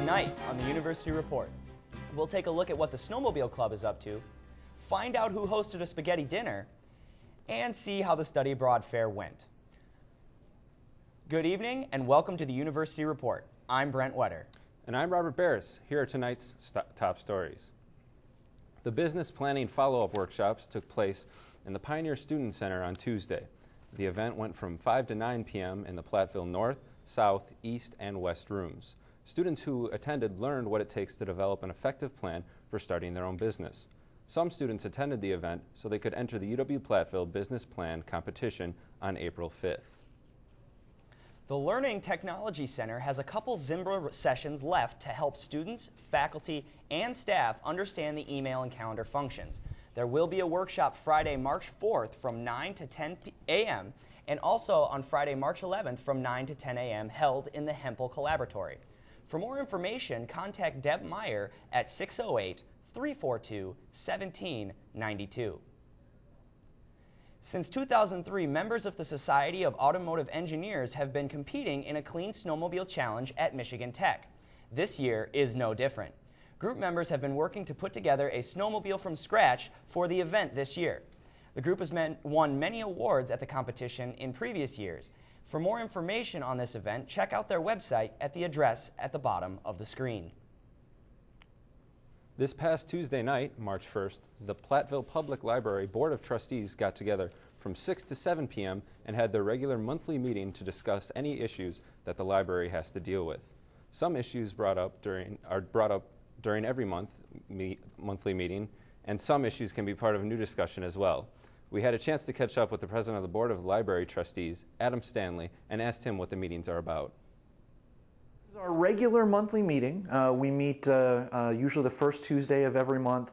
Tonight on the University Report, we'll take a look at what the Snowmobile Club is up to, find out who hosted a spaghetti dinner, and see how the study abroad fair went. Good evening and welcome to the University Report. I'm Brent Wetter. And I'm Robert Barris. Here are tonight's top stories. The business planning follow-up workshops took place in the Pioneer Student Center on Tuesday. The event went from 5 to 9 p.m. in the Platteville North, South, East, and West rooms. Students who attended learned what it takes to develop an effective plan for starting their own business. Some students attended the event so they could enter the UW-Platteville Business Plan competition on April 5th. The Learning Technology Center has a couple Zimbra sessions left to help students, faculty, and staff understand the email and calendar functions. There will be a workshop Friday, March 4th from 9 to 10 a.m. and also on Friday, March 11th from 9 to 10 a.m. held in the Hempel Collaboratory. For more information, contact Deb Meyer at 608-342-1792. Since 2003, members of the Society of Automotive Engineers have been competing in a Clean Snowmobile Challenge at Michigan Tech. This year is no different. Group members have been working to put together a snowmobile from scratch for the event this year. The group has won many awards at the competition in previous years. For more information on this event, check out their website at the address at the bottom of the screen. This past Tuesday night, March 1st, the Platteville Public Library Board of Trustees got together from 6 to 7 p.m. and had their regular monthly meeting to discuss any issues that the library has to deal with. Some issues are brought up during every monthly meeting, and some issues can be part of a new discussion as well. We had a chance to catch up with the president of the Board of Library Trustees, Adam Stanley, and asked him what the meetings are about. This is our regular monthly meeting. We meet usually the first Tuesday of every month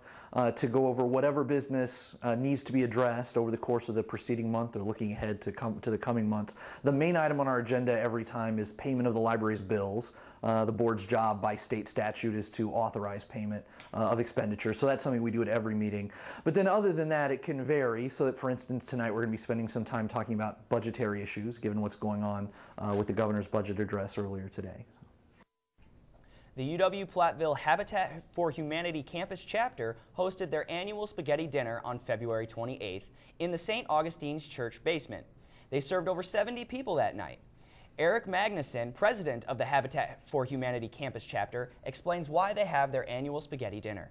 to go over whatever business needs to be addressed over the course of the preceding month or looking ahead to the coming months. The main item on our agenda every time is payment of the library's bills. The board's job by state statute is to authorize payment of expenditures, so that's something we do at every meeting. But then other than that, it can vary, so that for instance tonight we're going to be spending some time talking about budgetary issues given what's going on with the governor's budget address earlier today. The UW-Platteville Habitat for Humanity campus chapter hosted their annual spaghetti dinner on February 28th in the St. Augustine's Church basement. They served over 70 people that night. Eric Magnuson, president of the Habitat for Humanity campus chapter, explains why they have their annual spaghetti dinner.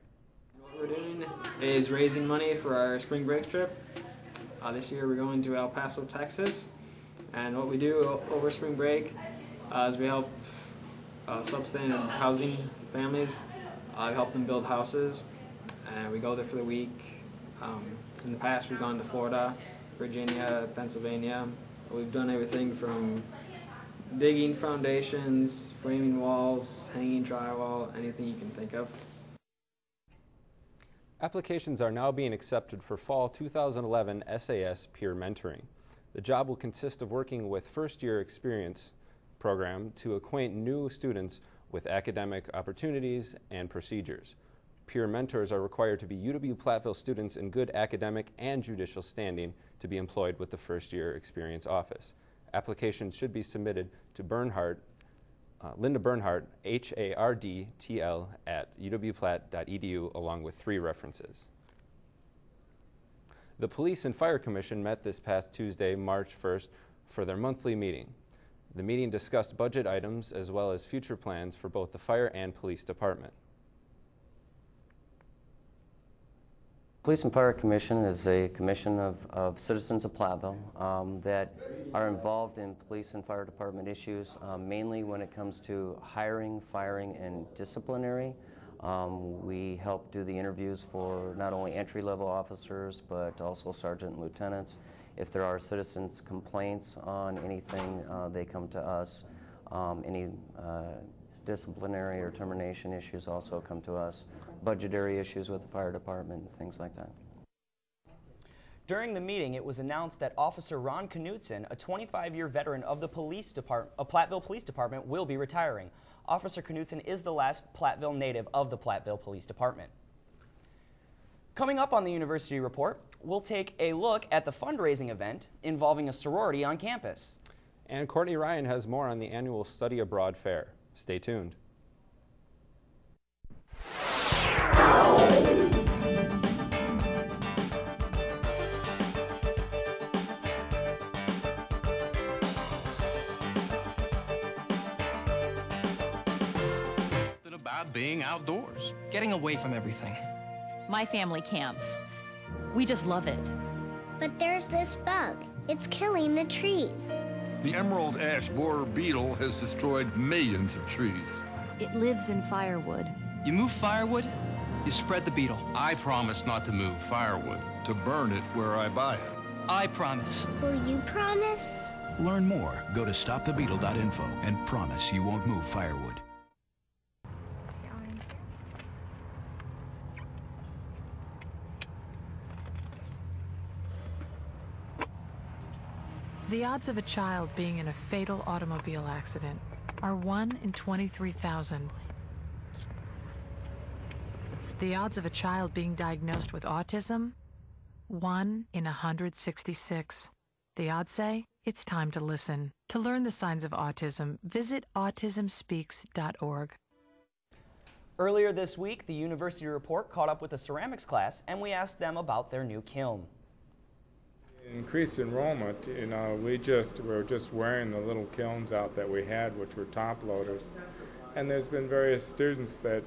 What we're doing is raising money for our spring break trip. This year we're going to El Paso, Texas. And what we do over spring break is we help substandard housing families. We help them build houses, and we go there for the week. In the past, we've gone to Florida, Virginia, Pennsylvania. We've done everything from digging foundations, framing walls, hanging drywall, anything you can think of. Applications are now being accepted for fall 2011 SAS peer mentoring. The job will consist of working with first-year experience program to acquaint new students with academic opportunities and procedures. Peer mentors are required to be UW-Platteville students in good academic and judicial standing to be employed with the first-year experience office. Applications should be submitted to Linda Bernhardt, HARDTL, at uwplatt.edu along with 3 references. The Police and Fire Commission met this past Tuesday, March 1st, for their monthly meeting. The meeting discussed budget items as well as future plans for both the fire and police department. Police and Fire Commission is a commission of citizens of Platteville that are involved in police and fire department issues, mainly when it comes to hiring, firing, and disciplinary. We help do the interviews for not only entry-level officers, but also sergeant and lieutenants. If there are citizens' complaints on anything, they come to us. Any disciplinary or termination issues also come to us. Budgetary issues with the fire department and things like that. During the meeting, it was announced that Officer Ron Knutson, a 25-year veteran of the Platteville Police Department, will be retiring. Officer Knutson is the last Platteville native of the Platteville Police Department. Coming up on the University Report, we'll take a look at the fundraising event involving a sorority on campus. And Courtney Ryan has more on the annual Study Abroad Fair. Stay tuned. about being outdoors. Getting away from everything. My family camps. We just love it. But there's this bug. It's killing the trees. The emerald ash borer beetle has destroyed millions of trees. It lives in firewood. You move firewood, you spread the beetle. I promise not to move firewood. To burn it where I buy it. I promise. Will you promise? Learn more. Go to stopthebeetle.info and promise you won't move firewood. The odds of a child being in a fatal automobile accident are 1 in 23,000. The odds of a child being diagnosed with autism, 1 in 166. The odds say it's time to listen. To learn the signs of autism, visit autismspeaks.org. Earlier this week, the University Report caught up with a ceramics class, and we asked them about their new kiln. Increased enrollment, we're just wearing the little kilns out that we had, which were top loaders. And there's been various students that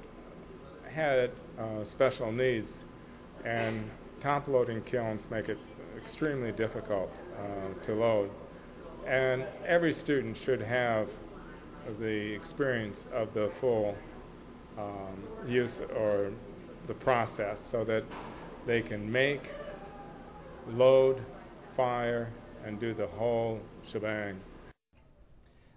had special needs, and top loading kilns make it extremely difficult to load. And every student should have the experience of the full use or the process so that they can make, load, fire, and do the whole shebang.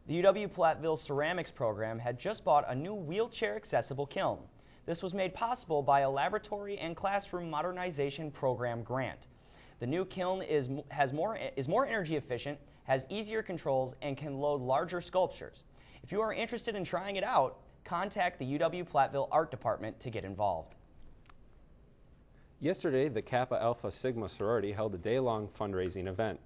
The UW-Platteville ceramics program had just bought a new wheelchair-accessible kiln. This was made possible by a laboratory and classroom modernization program grant. The new kiln is more energy efficient, has easier controls, and can load larger sculptures. If you are interested in trying it out, contact the UW-Platteville Art Department to get involved. Yesterday, the Kappa Alpha Sigma sorority held a day-long fundraising event.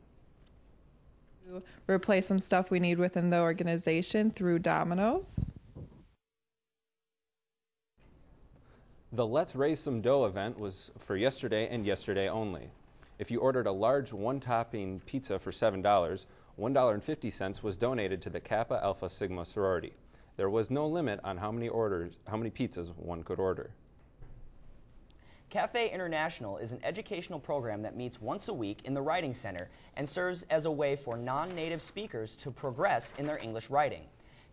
Replace some stuff we need within the organization through Domino's. The Let's Raise Some Dough event was for yesterday and yesterday only. If you ordered a large one-topping pizza for $7, $1.50 was donated to the Kappa Alpha Sigma sorority. There was no limit on how many pizzas one could order. Cafe International is an educational program that meets once a week in the Writing Center and serves as a way for non-native speakers to progress in their English writing.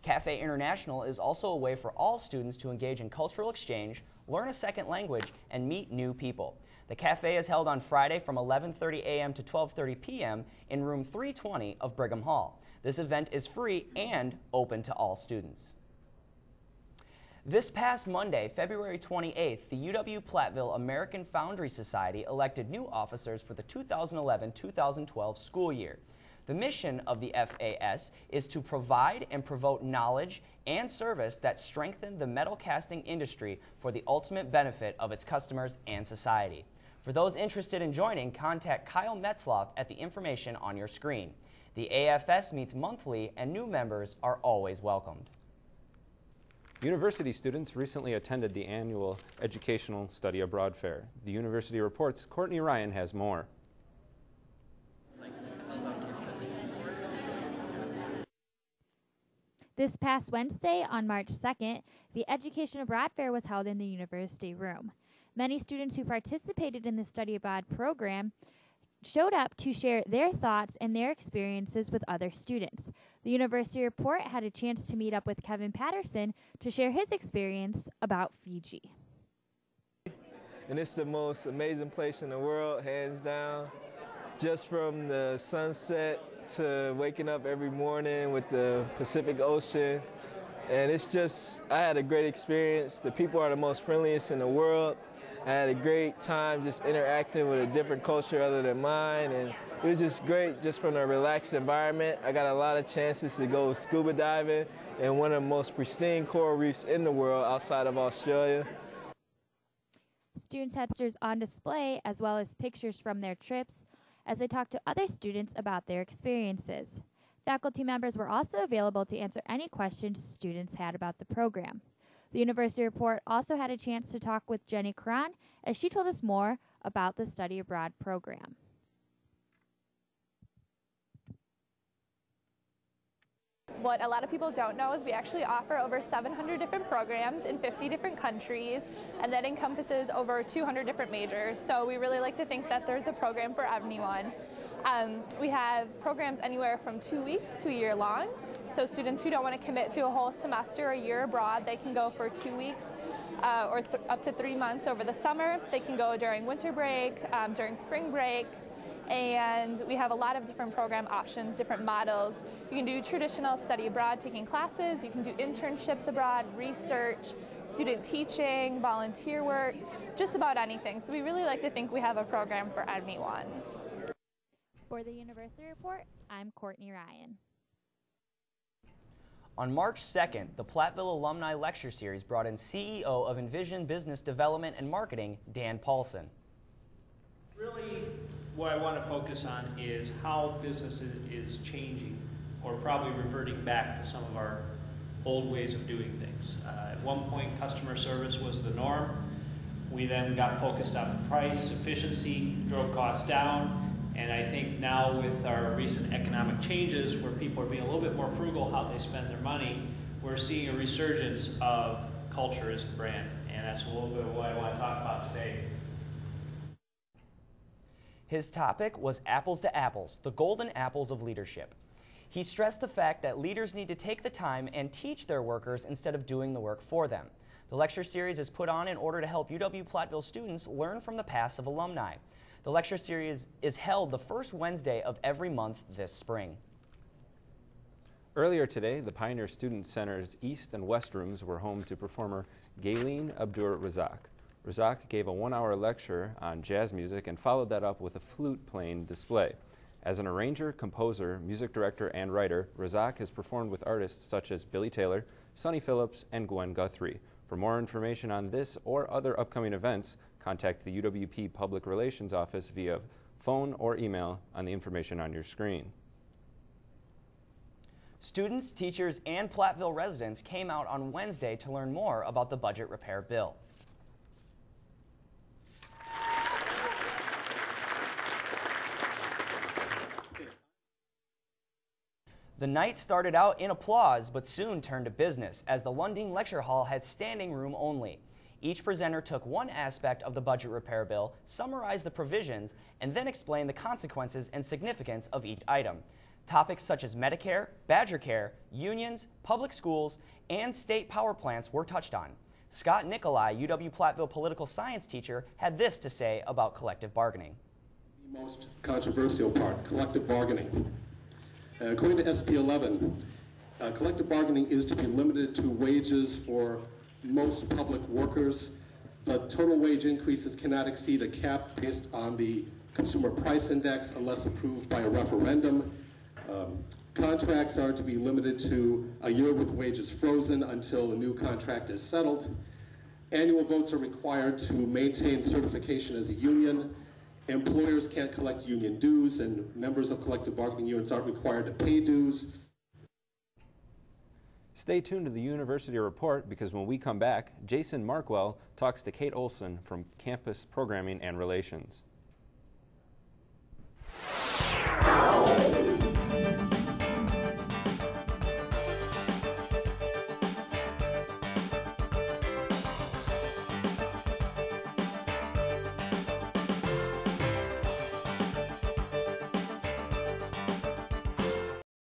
Cafe International is also a way for all students to engage in cultural exchange, learn a second language, and meet new people. The cafe is held on Friday from 11:30 a.m. to 12:30 p.m. in room 320 of Brigham Hall. This event is free and open to all students. This past Monday, February 28th, the UW-Platteville American Foundry Society elected new officers for the 2011-2012 school year. The mission of the FAS is to provide and promote knowledge and service that strengthen the metal casting industry for the ultimate benefit of its customers and society. For those interested in joining, contact Kyle Metzloff at the information on your screen. The AFS meets monthly, and new members are always welcomed. University students recently attended the annual Educational Study Abroad Fair. The University Report's Courtney Ryan has more. This past Wednesday, on March 2nd, the Education Abroad Fair was held in the University Room. Many students who participated in the Study Abroad program showed up to share their thoughts and their experiences with other students. The University Report had a chance to meet up with Kevin Patterson to share his experience about Fiji. And it's the most amazing place in the world, hands down. Just from the sunset to waking up every morning with the Pacific Ocean. And it's just, I had a great experience. The people are the most friendliest in the world. I had a great time just interacting with a different culture other than mine, and it was just great just from a relaxed environment. I got a lot of chances to go scuba diving in one of the most pristine coral reefs in the world outside of Australia. Students had pictures on display as well as pictures from their trips as they talked to other students about their experiences. Faculty members were also available to answer any questions students had about the program. The University Report also had a chance to talk with Jenny Cron as she told us more about the Study Abroad program. What a lot of people don't know is we actually offer over 700 different programs in 50 different countries, and that encompasses over 200 different majors. So we really like to think that there's a program for everyone. We have programs anywhere from 2 weeks to a year long. So students who don't want to commit to a whole semester or a year abroad, they can go for 2 weeks or up to 3 months over the summer. They can go during winter break, during spring break. And we have a lot of different program options, different models. You can do traditional study abroad, taking classes. You can do internships abroad, research, student teaching, volunteer work, just about anything. So we really like to think we have a program for anyone. For the University Report, I'm Courtney Ryan. On March 2nd, the Platteville Alumni Lecture Series brought in CEO of Envision Business Development and Marketing, Dan Paulson. Really, what I want to focus on is how business is changing, or probably reverting back to some of our old ways of doing things. At one point, customer service was the norm. We then got focused on price, efficiency, drove costs down, and I think now with our recent economic changes, where people are being a little bit more frugal how they spend their money, we're seeing a resurgence of culture as the brand, and that's a little bit of what I want to talk about today. His topic was Apples to Apples, the golden apples of leadership. He stressed the fact that leaders need to take the time and teach their workers instead of doing the work for them. The lecture series is put on in order to help UW-Platteville students learn from the past of alumni. The lecture series is held the first Wednesday of every month this spring. Earlier today, the Pioneer Student Center's East and West rooms were home to performer Gayleen Abdur-Razak. Razak gave a 1-hour lecture on jazz music and followed that up with a flute-playing display. As an arranger, composer, music director, and writer, Razak has performed with artists such as Billy Taylor, Sonny Phillips, and Gwen Guthrie. For more information on this or other upcoming events, contact the UWP Public Relations Office via phone or email on the information on your screen. Students, teachers, and Platteville residents came out on Wednesday to learn more about the budget repair bill. The night started out in applause, but soon turned to business, as the Lunding Lecture Hall had standing room only. Each presenter took one aspect of the budget repair bill, summarized the provisions, and then explained the consequences and significance of each item. Topics such as Medicare, Badger Care, unions, public schools, and state power plants were touched on. Scott Nicolai, UW-Platteville political science teacher, had this to say about collective bargaining. The most controversial part, collective bargaining. According to SB 11, collective bargaining is to be limited to wages for most public workers, but total wage increases cannot exceed a cap based on the Consumer Price Index unless approved by a referendum. Contracts are to be limited to a year with wages frozen until a new contract is settled. Annual votes are required to maintain certification as a union. Employers can't collect union dues, and members of collective bargaining units aren't required to pay dues. Stay tuned to the University Report, because when we come back, Jason Markwell talks to Kate Olson from Campus Programming and Relations.